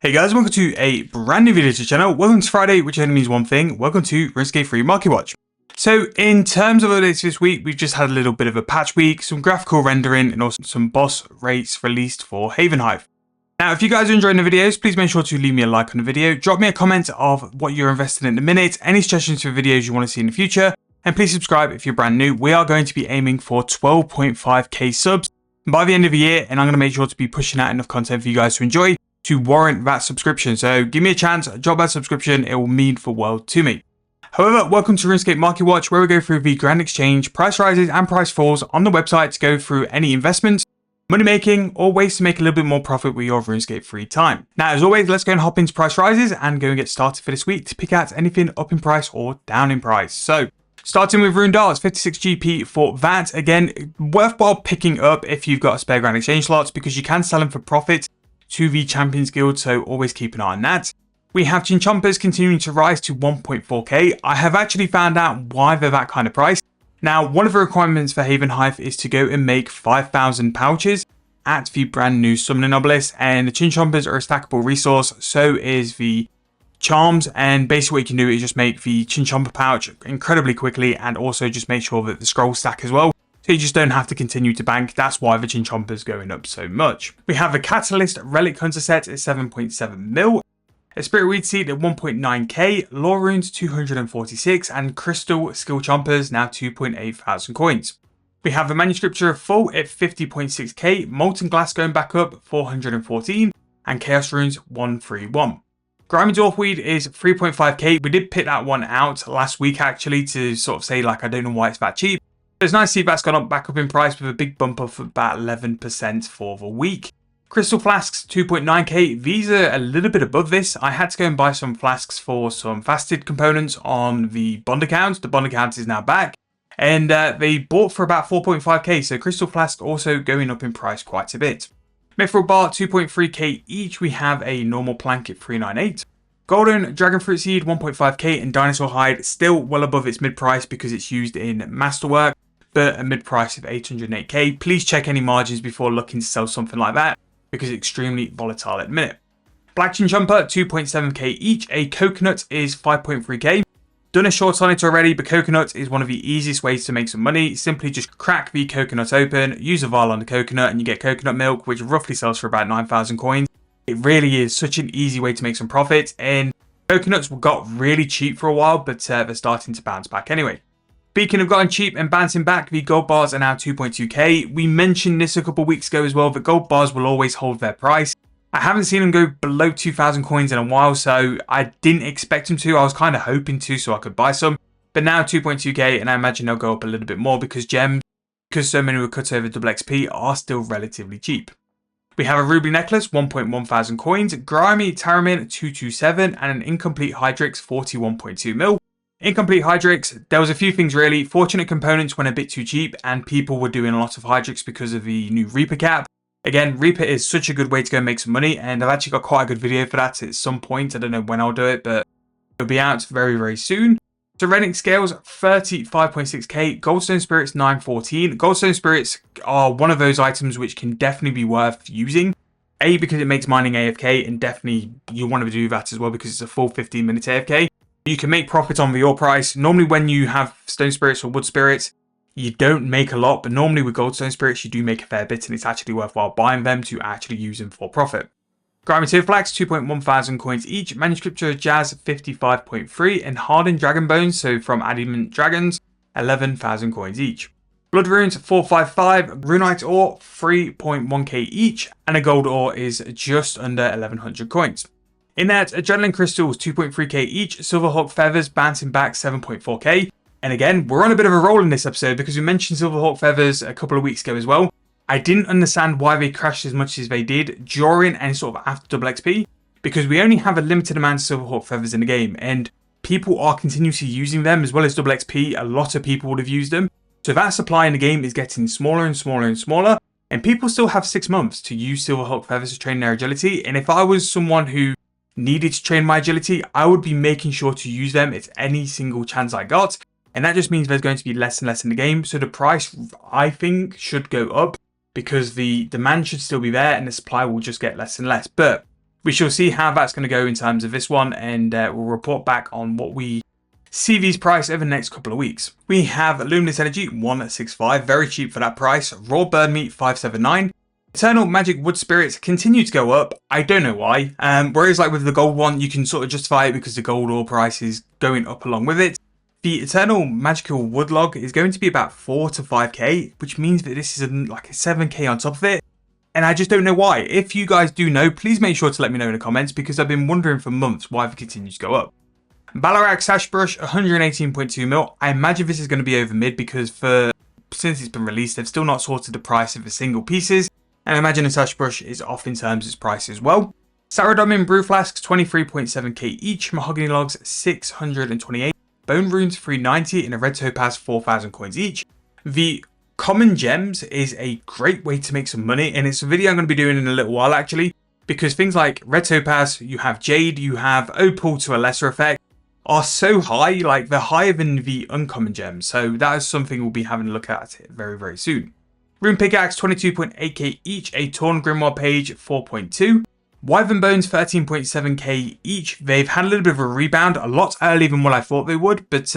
Hey guys, welcome to a brand new video to the channel. Welcome to Friday, which only means one thing. Welcome to Runescape free Marketwatch. So in terms of updates this week, we've just had a little bit of a patch week, some graphical rendering, and also some boss rates released for Haven Hive. Now, if you guys are enjoying the videos, please make sure to leave me a like on the video, drop me a comment of what you're invested in at the minute, any suggestions for videos you want to see in the future, and please subscribe if you're brand new. We are going to be aiming for 12.5k subs by the end of the year, and I'm going to make sure to be pushing out enough content for you guys to enjoy to warrant that subscription. So give me a chance, drop that subscription, it will mean the world to me. However, welcome to RuneScape Marketwatch, where we go through the grand exchange, price rises and price falls on the website to go through any investments, money making, or ways to make a little bit more profit with your RuneScape free time. Now, as always, let's go and hop into price rises and go and get started for this week to pick out anything up in price or down in price. So starting with Rune Darts, 56 GP for that. Again, worthwhile picking up if you've got a spare grand exchange slots because you can sell them for profit to the Champions Guild, so always keep an eye on that. We have Chinchompers continuing to rise to 1.4k. I have actually found out why they're that kind of price. Now, one of the requirements for Haven Hive is to go and make 5,000 pouches at the brand new Summoning Obelisk, and the Chinchompers are a stackable resource, so is the Charms, and basically what you can do is just make the Chinchomper pouch incredibly quickly and also just make sure that the scrolls stack as well. So you just don't have to continue to bank. That's why the Chinchomper is going up so much. We have a Catalyst Relic Hunter set at 7.7 mil, a Spirit Weed Seed at 1.9k, Lore Runes 246, and Crystal Skill Chompers now 2.8 thousand coins. We have a Manuscripture Full at 50.6k, Molten Glass going back up 414, and Chaos Runes 131. Grimy Dwarfweed is 3.5k. We did pick that one out last week actually to sort of say like I don't know why it's that cheap. It's nice to see that's gone back up in price with a big bump of about 11% for the week. Crystal Flasks 2.9k. These are a little bit above this. I had to go and buy some flasks for some fasted components on the bond account. The bond account is now back. And they bought for about 4.5k. So Crystal Flask also going up in price quite a bit. Mithril Bar 2.3k each. We have a normal plank at 398. Golden Dragon Fruit Seed 1.5k, and Dinosaur Hide still well above its mid price because it's used in Masterwork, but a mid price of 808k. Please check any margins before looking to sell something like that because it's extremely volatile at the minute. Black Chinchomper 2.7k each. A Coconut is 5.3k. Done a short on it already, but Coconut is one of the easiest ways to make some money. Simply just crack the coconut open, use a vial on the coconut, and you get coconut milk, which roughly sells for about 9,000 coins. It really is such an easy way to make some profit, and coconuts got really cheap for a while, but they're starting to bounce back anyway. Speaking of gotten cheap and bouncing back, the gold bars are now 2.2k. We mentioned this a couple of weeks ago as well, that gold bars will always hold their price. I haven't seen them go below 2,000 coins in a while, so I didn't expect them to. I was kind of hoping to so I could buy some, but now 2.2k, and I imagine they'll go up a little bit more because gems, because so many were cut over double XP, are still relatively cheap. We have a Ruby Necklace, 1.1 thousand coins, Grimy Taramin 227, and an Incomplete Hydrix 41.2 mil. Incomplete Hydrix, there was a few things really. Fortunate components went a bit too cheap, and people were doing a lot of Hydrix because of the new Reaper cap. Again, Reaper is such a good way to go and make some money, and I've actually got quite a good video for that at some point. I don't know when I'll do it, but it'll be out very, very soon. Serenic Scales 35.6k, Goldstone Spirits 914. Goldstone Spirits are one of those items which can definitely be worth using. A, because it makes mining AFK, and definitely you want to do that as well because it's a full 15-minute AFK. You can make profit on the ore price. Normally when you have Stone Spirits or Wood Spirits, you don't make a lot, but normally with Goldstone Spirits you do make a fair bit, and it's actually worthwhile buying them to actually use them for profit. Grimy Flax 2.1 thousand coins each, Manuscripture Jazz 55.3, and Hardened Dragon Bones, so from Adamant Dragons, 11,000 coins each. Blood Runes 455, Runite Ore 3.1k each, and a gold ore is just under 1100 coins. In that, Adrenaline Crystals 2.3k each, Silverhawk Feathers bouncing back 7.4k, and again, we're on a bit of a roll in this episode because we mentioned Silverhawk Feathers a couple of weeks ago as well. I didn't understand why they crashed as much as they did during and sort of after double XP, because we only have a limited amount of Silverhawk Feathers in the game, and people are continuously using them as well as double XP. A lot of people would have used them. So that supply in the game is getting smaller and smaller and smaller, and people still have 6 months to use Silverhawk Feathers to train their agility. And if I was someone who needed to train my agility, I would be making sure to use them at any single chance I got. And that just means there's going to be less and less in the game. So the price, I think, should go up because the demand should still be there and the supply will just get less and less. But We shall see how that's going to go in terms of this one, and we'll report back on what we see these price over the next couple of weeks. We have Luminous Energy 165, very cheap for that price. Raw Bird Meat 579. Eternal Magic Wood Spirits continue to go up. I don't know why. Whereas like with the gold one, you can sort of justify it because the gold ore price is going up along with it. The Eternal Magical Wood Log is going to be about 4 to 5k, which means that this is like a 7k on top of it. And I just don't know why. If you guys do know, please make sure to let me know in the comments, because I've been wondering for months why it continues to go up. Ballarat Sash Brush 118.2 mil. I imagine this is going to be over mid because since it's been released, they've still not sorted the price of the single pieces. And I imagine a Sash Brush is off in terms of its price as well. Saradomin Brew Flasks 23.7k each. Mahogany Logs 628. Bone Runes 390 and a Red Topaz 4,000 coins each. The Common Gems is a great way to make some money, and it's a video I'm going to be doing in a little while actually, because things like Red Topaz, you have Jade, you have Opal to a lesser effect, are so high, like they're higher than the Uncommon Gems, so that is something we'll be having a look at very, very soon. Rune Pickaxe 22.8k each, a Torn Grimoire Page 4.2, Wyvern Bones 13.7k each. They've had a little bit of a rebound, a lot earlier than what I thought they would, but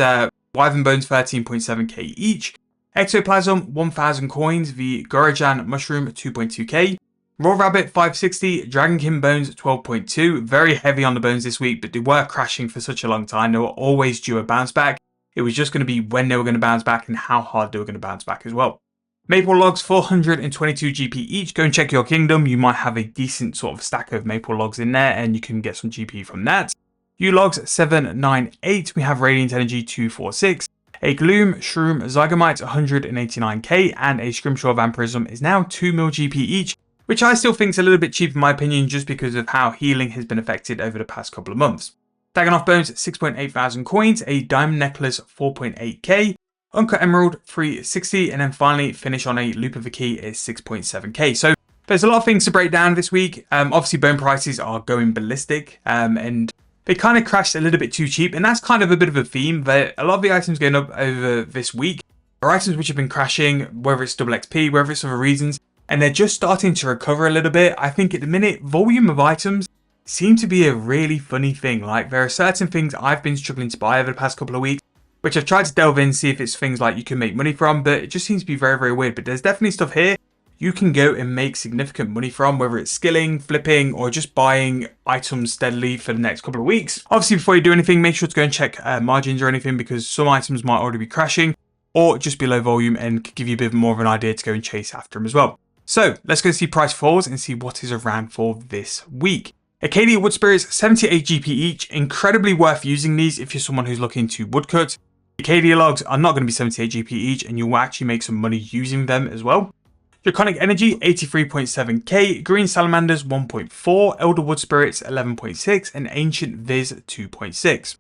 Wyvern Bones 13.7k each. Ectoplasm 1000 coins, the Gorojan Mushroom 2.2k. Raw Rabbit 560, Dragonkin Bones 12.2, very heavy on the bones this week, but they were crashing for such a long time, they were always due a bounce back. It was just going to be when they were going to bounce back and how hard they were going to bounce back as well. Maple Logs 422 GP each, go and check your kingdom, you might have a decent sort of stack of Maple Logs in there and you can get some GP from that. U-Logs 798, we have Radiant Energy 246, a Gloom Shroom Zygomite 189k and a Scrimshaw Vampirism is now 2 mil GP each, which I still think is a little bit cheap in my opinion just because of how healing has been affected over the past couple of months. Dagonoth Bones 6.8 thousand coins, a Diamond Necklace 4.8k, Uncut Emerald 360, and then finally finish on a Loop of the Key is 6.7k. So there's a lot of things to break down this week. Obviously bone prices are going ballistic and they kind of crashed a little bit too cheap, and that's kind of a bit of a theme that a lot of the items going up over this week are items which have been crashing, whether it's double XP, whether it's other reasons, and they're just starting to recover a little bit. I think at the minute, volume of items seem to be a really funny thing. Like there are certain things I've been struggling to buy over the past couple of weeks, which I've tried to delve in, see if it's things like you can make money from, but it just seems to be very, very weird. But there's definitely stuff here you can go and make significant money from, whether it's skilling, flipping, or just buying items steadily for the next couple of weeks. Obviously, before you do anything, make sure to go and check margins or anything, because some items might already be crashing or just be low volume and could give you a bit more of an idea to go and chase after them as well. So let's go see price falls and see what is around for this week. Acadia Wood Spirits 78 GP each, incredibly worth using these if you're someone who's looking to woodcut. Acadia Logs are not going to be 78 GP each, and you'll actually make some money using them as well. Draconic Energy 83.7k, Green Salamanders 1.4, Elder Wood Spirits 11.6, and Ancient Viz 2.6.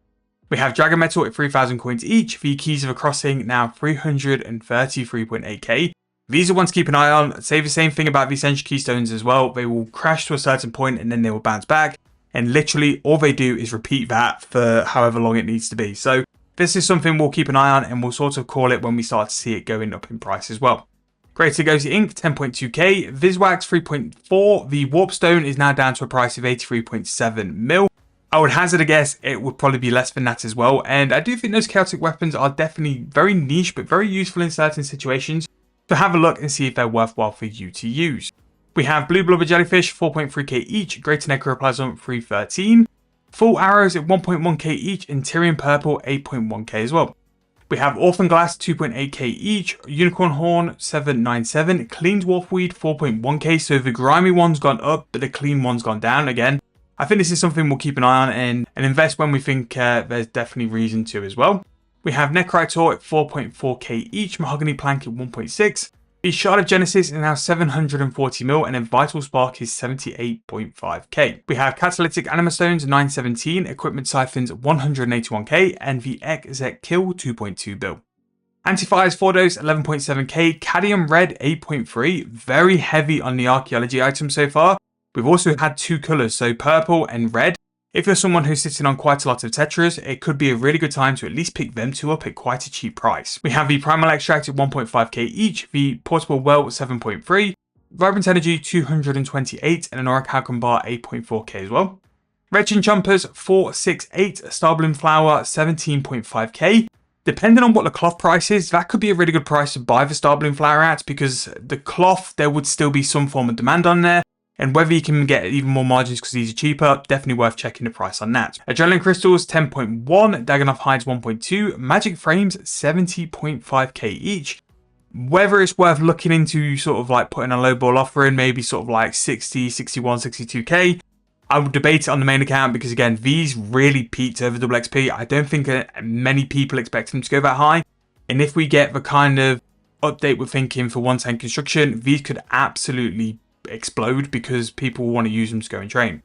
We have Dragon Metal at 3,000 coins each, the Keys of a Crossing now 333.8k. These are ones to keep an eye on. Say the same thing about the Essential Keystones as well. They will crash to a certain point and then they will bounce back, and literally all they do is repeat that for however long it needs to be. So this is something we'll keep an eye on, and we'll sort of call it when we start to see it going up in price as well. Greater Gozi Ink 10.2k, Viswax 3.4, the Warpstone is now down to a price of 83.7 mil. I would hazard a guess it would probably be less than that as well, and I do think those chaotic weapons are definitely very niche but very useful in certain situations, so have a look and see if they're worthwhile for you to use. We have Blue Blubber Jellyfish 4.3k each, Greater Necroplasm 313, Full Arrows at 1.1k each, and Tyrian Purple 8.1k as well. We have Orphan Glass 2.8k each, Unicorn Horn 797, Clean Dwarf Weed 4.1k, so the grimy one's gone up but the clean one's gone down again. I think this is something we'll keep an eye on and invest when we think there's definitely reason to as well. We have Necrytor at 4.4k each, Mahogany Plank at 1.6, the Shard of Genesis is now 740 mil, and then Vital Spark is 78.5k. We have Catalytic Anima Stones 917, Equipment Siphons 181k, and the Exec Kill 2.2 bill. Antifires 4 dose 11.7k, Cadmium Red 8.3, very heavy on the archaeology items so far. We've also had two colours, so purple and red. If you're someone who's sitting on quite a lot of Tetras, it could be a really good time to at least pick them two up at quite a cheap price. We have the Primal Extract at 1.5k each, the Portable Well 7.3, Vibrant Energy 228, and an Orichalcum bar 8.4k as well. Retchin Chompers 468, Starbloom Flower 17.5k. Depending on what the cloth price is, that could be a really good price to buy the Starbloom Flower at, because the cloth, there would still be some form of demand on there. And whether you can get even more margins because these are cheaper, definitely worth checking the price on that. Adrenaline Crystals 10.1, Dagannoth Hides 1.2, Magic Frames 70.5k each. Whether it's worth looking into sort of like putting a lowball offer in, maybe sort of like 60, 61, 62k. I would debate it on the main account because again, these really peaked over double XP. I don't think many people expect them to go that high. And if we get the kind of update we're thinking for 110 construction, these could absolutely explode because people will want to use them to go and train.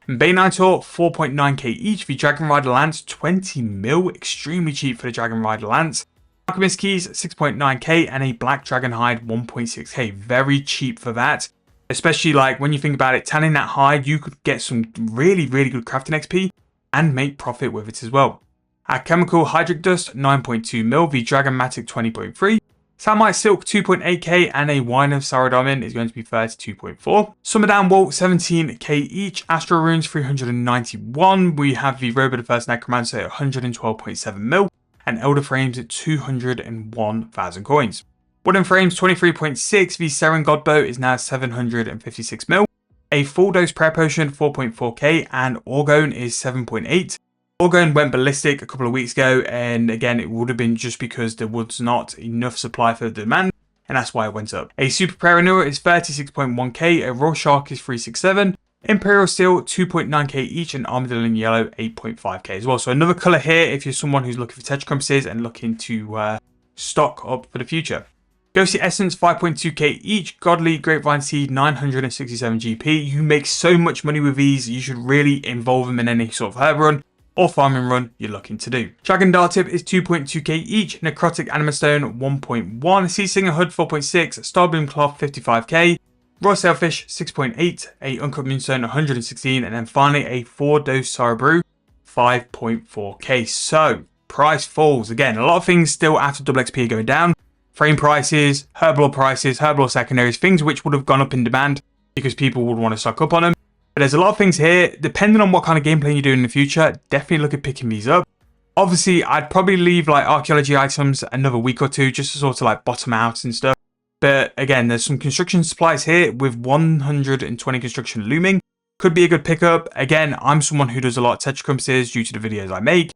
Baynitor 4.9k each. The Dragon Rider Lance 20 mil, extremely cheap for the Dragon Rider Lance. Alchemist Keys 6.9k and a Black Dragon Hide 1.6k, very cheap for that. Especially like when you think about it, tanning that hide, you could get some really good crafting XP and make profit with it as well. Alchemical Hydric Dust 9.2 mil, the Dragon Matic 20.3. Samite Silk 2.8k and a Wine of Saradomin is going to be 32.4. Summerdown Wall 17k each. Astral Runes 391. We have the Robe of the First Necromancer at 112.7 mil and Elder Frames at 201,000 coins. Wooden Frames 23.6. The Seren Godbow is now 756 mil. A Full Dose Prayer Potion 4.4k and Orgone is 7.8. Orgone went ballistic a couple of weeks ago, and again, it would have been just because there was not enough supply for the demand, and that's why it went up. A Super Prayer Renewer is 36.1k, a Raw Shark is 367, Imperial Steel 2.9k each, and Armadillo in Yellow 8.5k as well. So another colour here if you're someone who's looking for Tetra compasses and looking to stock up for the future. Ghostly Essence 5.2k each, Godly Grapevine Seed 967 GP. You make so much money with these, you should really involve them in any sort of herb run or farming run you're looking to do. Dragon Dart Tip is 2.2k each, Necrotic Anima Stone 1.1, Sea Singer Hood 4.6, Starbloom Cloth 55k, Raw Sailfish 6.8, a Uncut Moonstone 116, and then finally a 4-dose Sorrow Brew 5.4k. So price falls again. A lot of things still after double XP are going down. Frame prices, herb lore secondaries, things which would have gone up in demand because people would want to stock up on them. But there's a lot of things here, depending on what kind of gameplay you're doing in the future, definitely look at picking these up. Obviously, I'd probably leave like archaeology items another week or two just to sort of like bottom out and stuff. But again, there's some construction supplies here with 120 construction looming. Could be a good pickup. Again, I'm someone who does a lot of Tetra compasses due to the videos I make.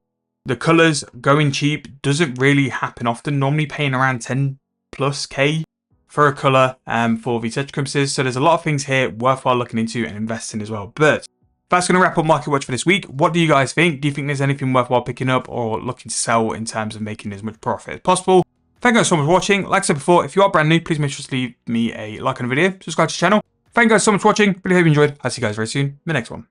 The colours going cheap doesn't really happen often, normally paying around 10 plus K for a colour for the Tetra compasses. So there's a lot of things here worthwhile looking into and investing as well. But that's going to wrap up Marketwatch for this week. What do you guys think? Do you think there's anything worthwhile picking up or looking to sell in terms of making as much profit as possible? Thank you guys so much for watching. Like I said before, if you are brand new, please make sure to leave me a like on the video, subscribe to the channel. Thank you guys so much for watching. Really hope you enjoyed. I'll see you guys very soon in the next one.